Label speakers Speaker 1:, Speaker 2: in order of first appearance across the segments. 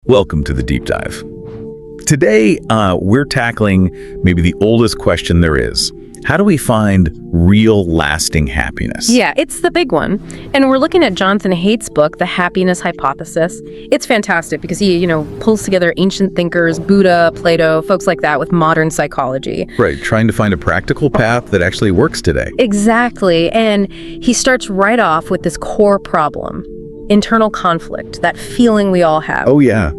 Speaker 1: Welcome to the Deep Dive. Today, we're tackling maybe the oldest question there is. How do we find real lasting happiness?
Speaker 2: Yeah, it's the big one. And we're looking at Jonathan Haidt's book, The Happiness Hypothesis. It's fantastic because he, pulls together ancient thinkers, Buddha, Plato, folks like that with modern psychology.
Speaker 1: Right, trying to find a practical path that actually works today.
Speaker 2: Exactly. And he starts right off with this core problem. Internal conflict, that feeling we all have.
Speaker 1: Oh yeah,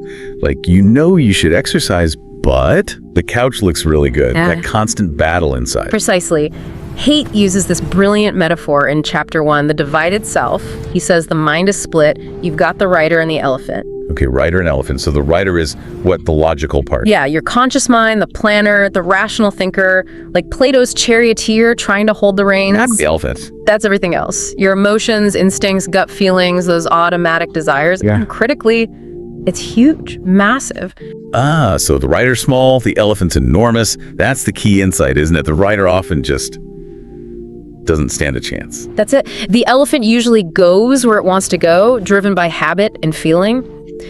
Speaker 1: like you should exercise, but the couch looks really good. That constant battle inside.
Speaker 2: Precisely. Haidt uses this brilliant metaphor in chapter 1, the divided self. He says the mind is split. You've got the writer and the elephant.
Speaker 1: Okay, writer and elephant. So the writer is what? The logical part.
Speaker 2: Yeah, your conscious mind, the planner, the rational thinker, like Plato's charioteer trying to hold the reins.
Speaker 1: That's the elephant.
Speaker 2: That's everything else. Your emotions, instincts, gut feelings, those automatic desires.
Speaker 1: Yeah.
Speaker 2: And critically, it's huge, massive.
Speaker 1: So the writer's small, the elephant's enormous. That's the key insight, isn't it? The writer often just doesn't stand a chance.
Speaker 2: That's it. The elephant usually goes where it wants to go, driven by habit and feeling.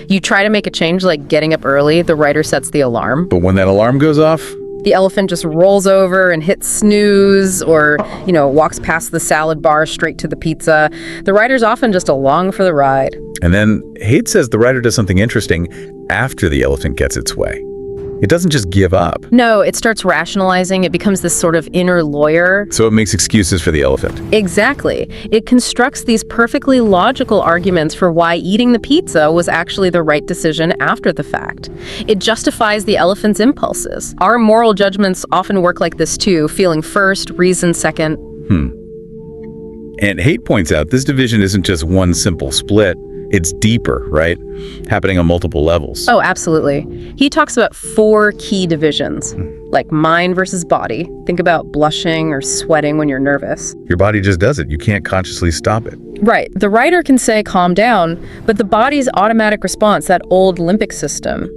Speaker 2: You try to make a change like getting up early, the writer sets the alarm.
Speaker 1: But when that alarm goes off,
Speaker 2: the elephant just rolls over and hits snooze or, walks past the salad bar straight to the pizza. The writer's often just along for the ride.
Speaker 1: And then Haidt says the writer does something interesting after the elephant gets its way. It doesn't just give up.
Speaker 2: No, it starts rationalizing. It becomes this sort of inner lawyer.
Speaker 1: So it makes excuses for the elephant.
Speaker 2: Exactly. It constructs these perfectly logical arguments for why eating the pizza was actually the right decision after the fact. It justifies the elephant's impulses. Our moral judgments often work like this too, feeling first, reason second.
Speaker 1: And Haidt points out this division isn't just one simple split. It's deeper, right? Happening on multiple levels.
Speaker 2: Oh, absolutely. He talks about 4 key divisions, like mind versus body. Think about blushing or sweating when you're nervous.
Speaker 1: Your body just does it. You can't consciously stop it.
Speaker 2: Right. The writer can say, calm down, but the body's automatic response, that old limbic system,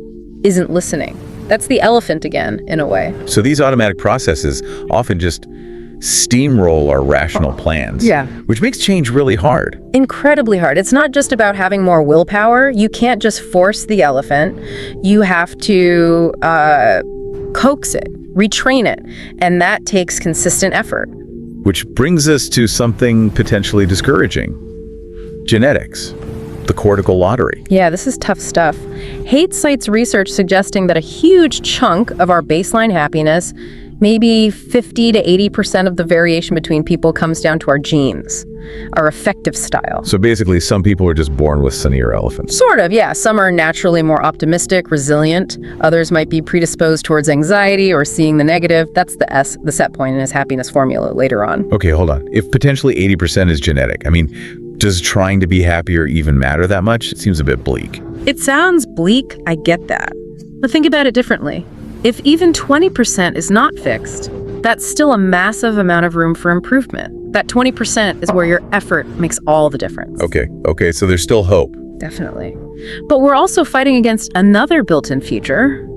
Speaker 2: isn't listening. That's the elephant again, in a way.
Speaker 1: So these automatic processes often just steamroll our rational plans.
Speaker 2: Yeah.
Speaker 1: Which makes change really hard.
Speaker 2: Incredibly hard. It's not just about having more willpower. You can't just force the elephant. You have to coax it, retrain it, and that takes consistent effort.
Speaker 1: Which brings us to something potentially discouraging. Genetics. The cortical lottery.
Speaker 2: Yeah, this is tough stuff. Haidt cites research suggesting that a huge chunk of our baseline happiness, maybe 50 to 80% of the variation between people, comes down to our genes, our affective style.
Speaker 1: So basically, some people are just born with sunnier elephants.
Speaker 2: Sort of, yeah. Some are naturally more optimistic, resilient. Others might be predisposed towards anxiety or seeing the negative. That's the set point in his happiness formula later on.
Speaker 1: Okay, hold on. If potentially 80% is genetic, does trying to be happier even matter that much? It seems a bit bleak.
Speaker 2: It sounds bleak, I get that. But think about it differently. If even 20% is not fixed, that's still a massive amount of room for improvement. That 20% is where your effort makes all the difference.
Speaker 1: Okay, so there's still hope.
Speaker 2: Definitely. But we're also fighting against another built-in feature,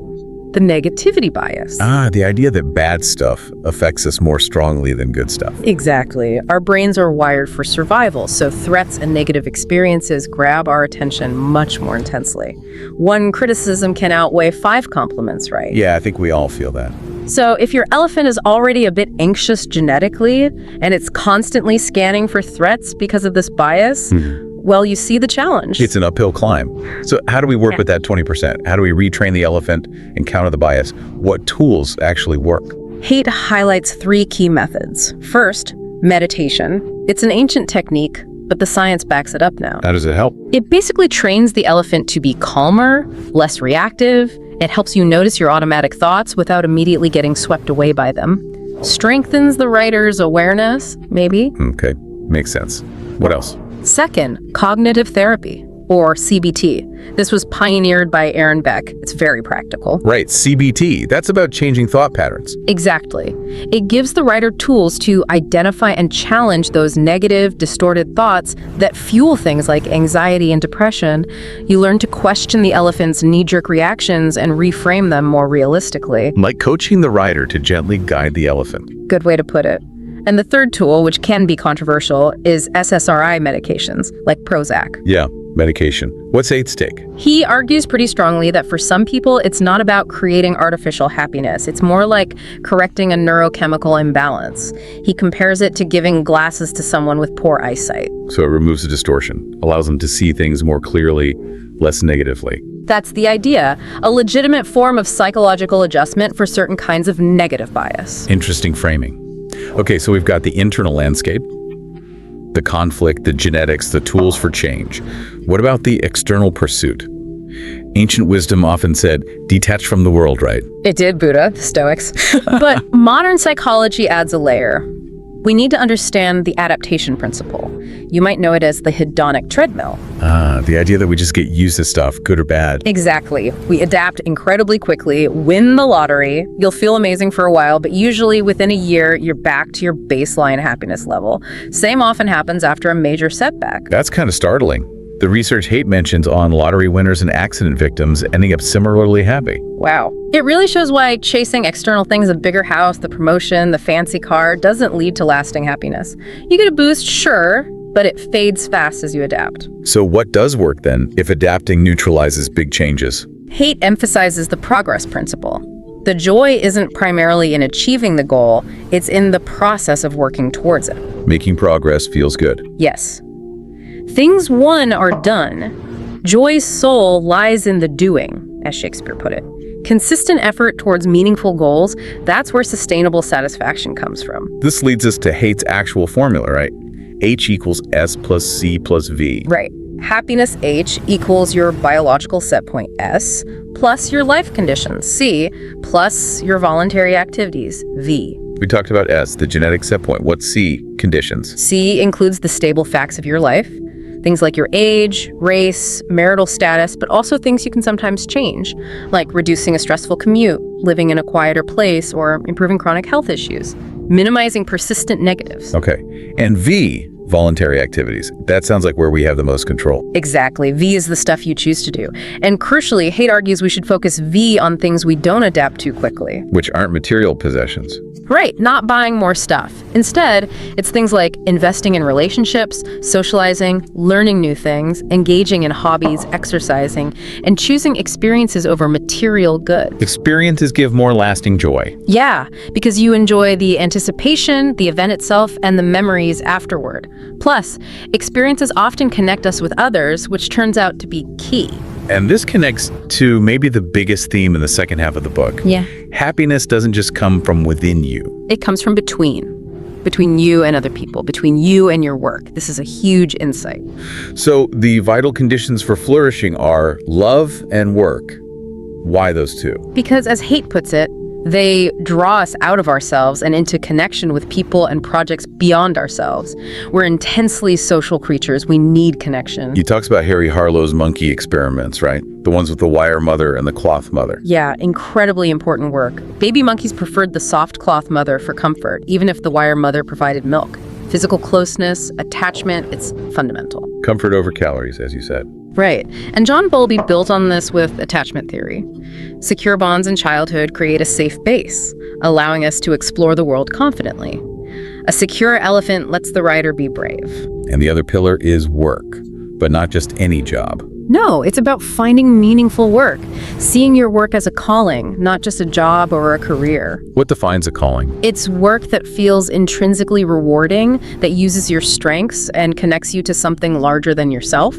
Speaker 2: the negativity bias.
Speaker 1: The idea that bad stuff affects us more strongly than good stuff.
Speaker 2: Exactly. Our brains are wired for survival, so threats and negative experiences grab our attention much more intensely. One criticism can outweigh 5 compliments, right?
Speaker 1: Yeah, I think we all feel that.
Speaker 2: So if your elephant is already a bit anxious genetically, and it's constantly scanning for threats because of this bias, well, you see the challenge.
Speaker 1: It's an uphill climb. So how do we work with that 20%? How do we retrain the elephant and counter the bias? What tools actually work?
Speaker 2: Haidt highlights 3 key methods. First, meditation. It's an ancient technique, but the science backs it up now.
Speaker 1: How does it help?
Speaker 2: It basically trains the elephant to be calmer, less reactive. It helps you notice your automatic thoughts without immediately getting swept away by them. Strengthens the writer's awareness, maybe.
Speaker 1: Okay, makes sense. What else?
Speaker 2: Second, cognitive therapy, or CBT. This was pioneered by Aaron Beck. It's very practical.
Speaker 1: Right, CBT. That's about changing thought patterns.
Speaker 2: Exactly. It gives the writer tools to identify and challenge those negative, distorted thoughts that fuel things like anxiety and depression. You learn to question the elephant's knee-jerk reactions and reframe them more realistically.
Speaker 1: Like coaching the rider to gently guide the elephant.
Speaker 2: Good way to put it. And the third tool, which can be controversial, is SSRI medications, like Prozac.
Speaker 1: Yeah, medication. What's Haidt's take?
Speaker 2: He argues pretty strongly that for some people, it's not about creating artificial happiness. It's more like correcting a neurochemical imbalance. He compares it to giving glasses to someone with poor eyesight.
Speaker 1: So it removes the distortion, allows them to see things more clearly, less negatively.
Speaker 2: That's the idea, a legitimate form of psychological adjustment for certain kinds of negative bias.
Speaker 1: Interesting framing. Okay, so we've got the internal landscape, the conflict, the genetics, the tools for change. What about the external pursuit? Ancient wisdom often said, detach from the world, right?
Speaker 2: It did, Buddha, the Stoics. But modern psychology adds a layer. We need to understand the adaptation principle. You might know it as the hedonic treadmill.
Speaker 1: The idea that we just get used to stuff, good or bad.
Speaker 2: Exactly. We adapt incredibly quickly, win the lottery, you'll feel amazing for a while, but usually within a year, you're back to your baseline happiness level. Same often happens after a major setback.
Speaker 1: That's kind of startling. The research Haidt mentions on lottery winners and accident victims ending up similarly happy.
Speaker 2: Wow. It really shows why chasing external things, a bigger house, the promotion, the fancy car, doesn't lead to lasting happiness. You get a boost, sure, but it fades fast as you adapt.
Speaker 1: So what does work then, if adapting neutralizes big changes?
Speaker 2: Haidt emphasizes the progress principle. The joy isn't primarily in achieving the goal, it's in the process of working towards it.
Speaker 1: Making progress feels good.
Speaker 2: Yes. Things won are done. Joy's soul lies in the doing, as Shakespeare put it. Consistent effort towards meaningful goals, that's where sustainable satisfaction comes from.
Speaker 1: This leads us to Haidt's actual formula, right? H equals S plus C plus V.
Speaker 2: Right. Happiness H equals your biological set point S plus your life conditions C plus your voluntary activities V.
Speaker 1: We talked about S, the genetic set point. What's C? Conditions.
Speaker 2: C includes the stable facts of your life. Things like your age, race, marital status, but also things you can sometimes change, like reducing a stressful commute, living in a quieter place, or improving chronic health issues, minimizing persistent negatives.
Speaker 1: Okay. And V, voluntary activities. That sounds like where we have the most control.
Speaker 2: Exactly. V is the stuff you choose to do. And crucially, Haidt argues we should focus V on things we don't adapt to quickly.
Speaker 1: Which aren't material possessions.
Speaker 2: Right, not buying more stuff. Instead, it's things like investing in relationships, socializing, learning new things, engaging in hobbies, exercising, and choosing experiences over material goods.
Speaker 1: Experiences give more lasting joy.
Speaker 2: Yeah, because you enjoy the anticipation, the event itself, and the memories afterward. Plus, experiences often connect us with others, which turns out to be key.
Speaker 1: And this connects to maybe the biggest theme in the second half of the book.
Speaker 2: Yeah.
Speaker 1: Happiness doesn't just come from within you.
Speaker 2: It comes from between you and other people, between you and your work. This is a huge insight.
Speaker 1: So the vital conditions for flourishing are love and work. Why those two?
Speaker 2: Because as Haidt puts it, they draw us out of ourselves and into connection with people and projects beyond ourselves. We're intensely social creatures. We need connection.
Speaker 1: He talks about Harry Harlow's monkey experiments, right? The ones with the wire mother and the cloth mother.
Speaker 2: Yeah, incredibly important work. Baby monkeys preferred the soft cloth mother for comfort, even if the wire mother provided milk. Physical closeness, attachment, it's fundamental.
Speaker 1: Comfort over calories, as you said.
Speaker 2: Right. And John Bowlby built on this with attachment theory. Secure bonds in childhood create a safe base, allowing us to explore the world confidently. A secure elephant lets the rider be brave.
Speaker 1: And the other pillar is work, but not just any job.
Speaker 2: No, it's about finding meaningful work, seeing your work as a calling, not just a job or a career.
Speaker 1: What defines a calling?
Speaker 2: It's work that feels intrinsically rewarding, that uses your strengths and connects you to something larger than yourself.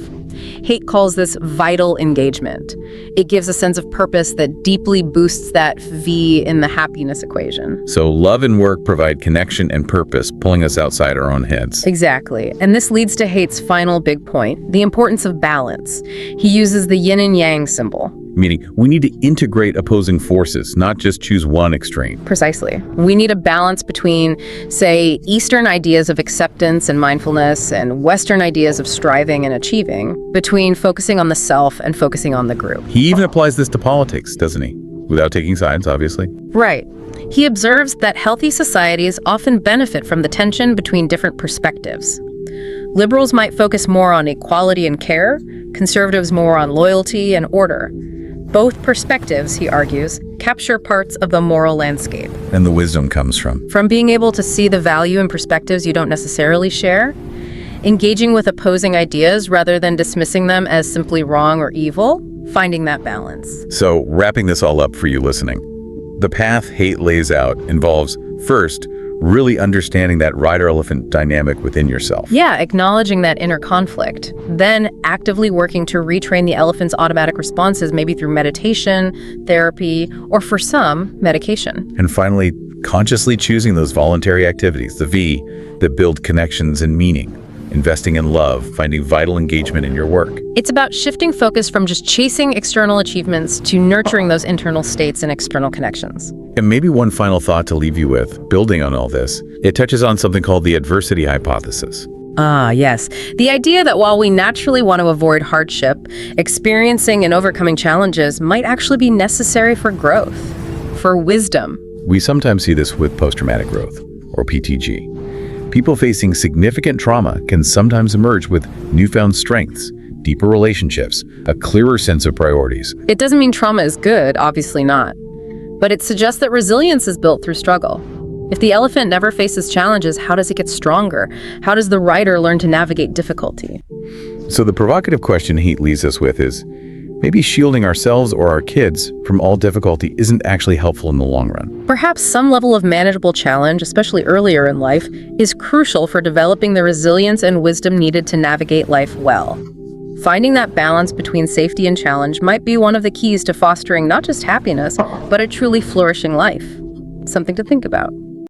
Speaker 2: Haidt calls this vital engagement. It gives a sense of purpose that deeply boosts that V in the happiness equation.
Speaker 1: So love and work provide connection and purpose, pulling us outside our own heads.
Speaker 2: Exactly. And this leads to Haidt's final big point, the importance of balance. He uses the yin and yang symbol.
Speaker 1: Meaning, we need to integrate opposing forces, not just choose one extreme.
Speaker 2: Precisely. We need a balance between, say, Eastern ideas of acceptance and mindfulness and Western ideas of striving and achieving, between focusing on the self and focusing on the group.
Speaker 1: He even applies this to politics, doesn't he? Without taking sides, obviously.
Speaker 2: Right. He observes that healthy societies often benefit from the tension between different perspectives. Liberals might focus more on equality and care, conservatives more on loyalty and order. Both perspectives, he argues, capture parts of the moral landscape.
Speaker 1: And the wisdom comes from
Speaker 2: being able to see the value in perspectives you don't necessarily share, engaging with opposing ideas rather than dismissing them as simply wrong or evil, finding that balance.
Speaker 1: So, wrapping this all up for you listening, the path Haidt lays out involves, first, really understanding that rider-elephant dynamic within yourself.
Speaker 2: Yeah, acknowledging that inner conflict, then actively working to retrain the elephant's automatic responses, maybe through meditation, therapy, or for some, medication.
Speaker 1: And finally, consciously choosing those voluntary activities, the V, that build connections and meaning. Investing in love, finding vital engagement in your work.
Speaker 2: It's about shifting focus from just chasing external achievements to nurturing those internal states and external connections.
Speaker 1: And maybe one final thought to leave you with, building on all this, it touches on something called the adversity hypothesis.
Speaker 2: Ah, yes. The idea that while we naturally want to avoid hardship, experiencing and overcoming challenges might actually be necessary for growth, for wisdom.
Speaker 1: We sometimes see this with post-traumatic growth, or PTG. People facing significant trauma can sometimes emerge with newfound strengths, deeper relationships, a clearer sense of priorities.
Speaker 2: It doesn't mean trauma is good, obviously not. But it suggests that resilience is built through struggle. If the elephant never faces challenges, how does it get stronger? How does the rider learn to navigate difficulty?
Speaker 1: So the provocative question Haidt leaves us with is, maybe shielding ourselves or our kids from all difficulty isn't actually helpful in the long run.
Speaker 2: Perhaps some level of manageable challenge, especially earlier in life, is crucial for developing the resilience and wisdom needed to navigate life well. Finding that balance between safety and challenge might be one of the keys to fostering not just happiness, but a truly flourishing life. Something to think about.